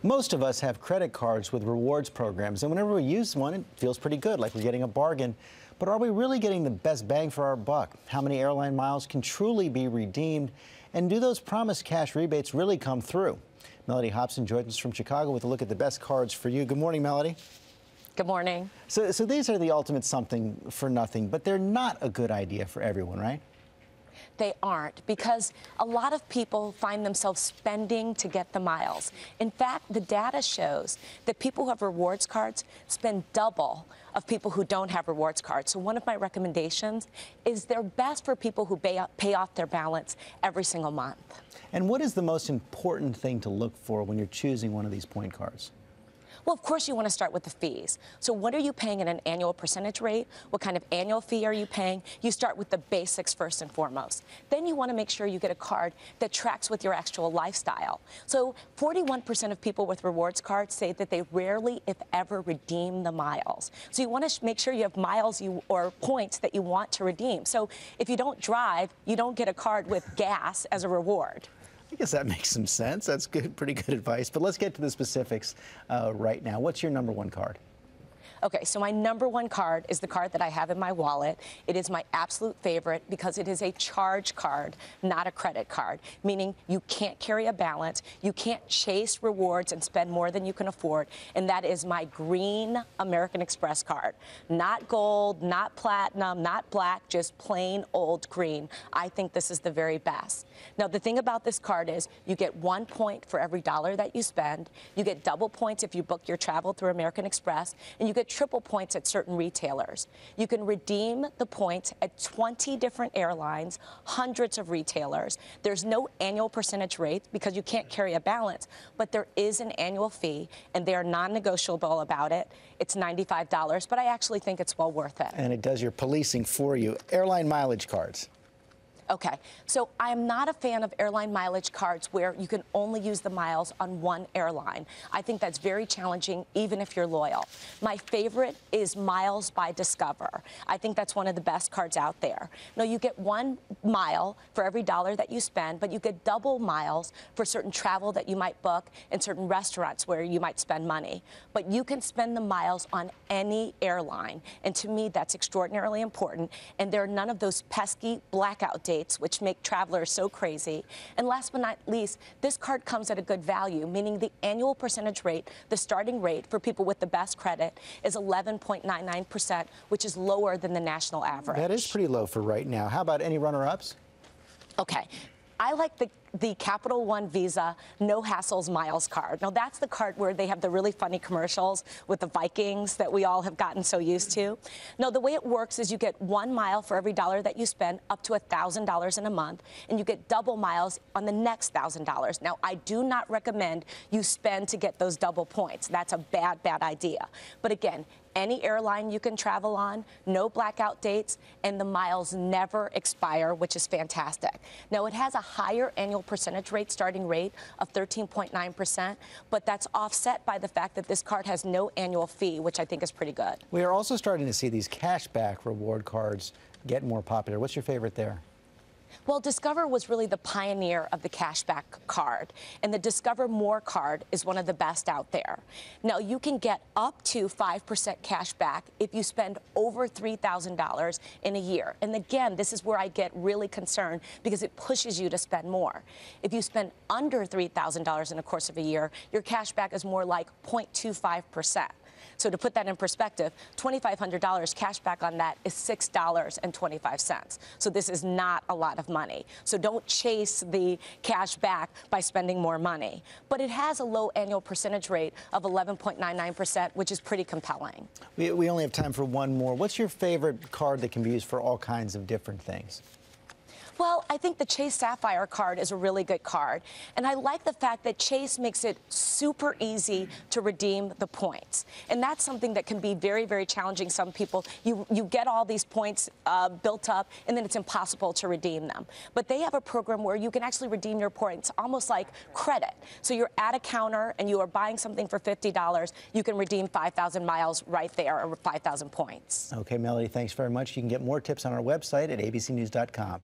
Most of us have credit cards with rewards programs, and whenever we use one, it feels pretty good, like we're getting a bargain. But are we really getting the best bang for our buck? How many airline miles can truly be redeemed? And do those promised cash rebates really come through? Mellody Hobson joins us from Chicago with a look at the best cards for you. Good morning, Mellody. Good morning. So these are the ultimate something for nothing, but they're not a good idea for everyone, right? They aren't, because a lot of people find themselves spending to get the miles. In fact, the data shows that people who have rewards cards spend double of people who don't have rewards cards. So one of my recommendations is they're best for people who pay off their balance every single month. And what is the most important thing to look for when you're choosing one of these point cards? Well, of course, you want to start with the fees. So what are you paying at an annual percentage rate? What kind of annual fee are you paying? You start with the basics first and foremost. Then you want to make sure you get a card that tracks with your actual lifestyle. So 41% of people with rewards cards say that they rarely, if ever, redeem the miles. So you want to make sure you have miles or points that you want to redeem. So if you don't drive, you don't get a card with gas as a reward. I guess that makes some sense. That's good, pretty good advice. But let's get to the specifics right now. What's your number one card? Okay, so my number one card is the card that I have in my wallet. It is my absolute favorite because it is a charge card, not a credit card, meaning you can't carry a balance, you can't chase rewards and spend more than you can afford, and that is my green American Express card. Not gold, not platinum, not black, just plain old green. I think this is the very best. Now, the thing about this card is you get 1 point for every dollar that you spend, you get double points if you book your travel through American Express, and you get triple points at certain retailers. You can redeem the points at 20 different airlines, hundreds of retailers. There's no annual percentage rate because you can't carry a balance, but there is an annual fee, and they are non-negotiable about it. It's $95, but I actually think it's well worth it. And it does your policing for you. Airline mileage cards. Okay, so I'm not a fan of airline mileage cards where you can only use the miles on one airline. I think that's very challenging, even if you're loyal. My favorite is Miles by Discover. I think that's one of the best cards out there. Now, you get 1 mile for every dollar that you spend, but you get double miles for certain travel that you might book and certain restaurants where you might spend money. But you can spend the miles on any airline, and to me, that's extraordinarily important, and there are none of those pesky blackout dates which make travelers so crazy. And last but not least, this card comes at a good value, meaning the annual percentage rate, the starting rate for people with the best credit is 11.99%, which is lower than the national average. That is pretty low for right now. How about any runner-ups? Okay. I like the Capital One Visa No Hassles Miles card. Now, that's the card where they have the really funny commercials with the Vikings that we all have gotten so used to. Now, the way it works is you get 1 mile for every dollar that you spend, up to $1,000 in a month, and you get double miles on the next $1,000. Now, I do not recommend you spend to get those double points. That's a bad idea. But again, any airline you can travel on, no blackout dates, and the miles never expire, which is fantastic. Now, it has a higher annual percentage rate, starting rate of 13.9%, but that's offset by the fact that this card has no annual fee, which I think is pretty good. We are also starting to see these cashback reward cards get more popular. What's your favorite there? Well, Discover was really the pioneer of the cashback card, and the Discover More card is one of the best out there. Now, you can get up to 5% cash back if you spend over $3,000 in a year. And again, this is where I get really concerned because it pushes you to spend more. If you spend under $3,000 in the course of a year, your cash back is more like 0.25%. So to put that in perspective, $2,500 cash back on that is $6.25. So this is not a lot of money. So don't chase the cash back by spending more money. But it has a low annual percentage rate of 11.99%, which is pretty compelling. We only have time for one more. What's your favorite card that can be used for all kinds of different things? Well, I think the Chase Sapphire card is a really good card. And I like the fact that Chase makes it super easy to redeem the points. And that's something that can be very challenging. Some people, you get all these points built up, and then it's impossible to redeem them. But they have a program where you can actually redeem your points almost like credit. So you're at a counter and you are buying something for $50. You can redeem 5,000 miles right there, or 5,000 points. Okay, Mellody, thanks very much. You can get more tips on our website at abcnews.com.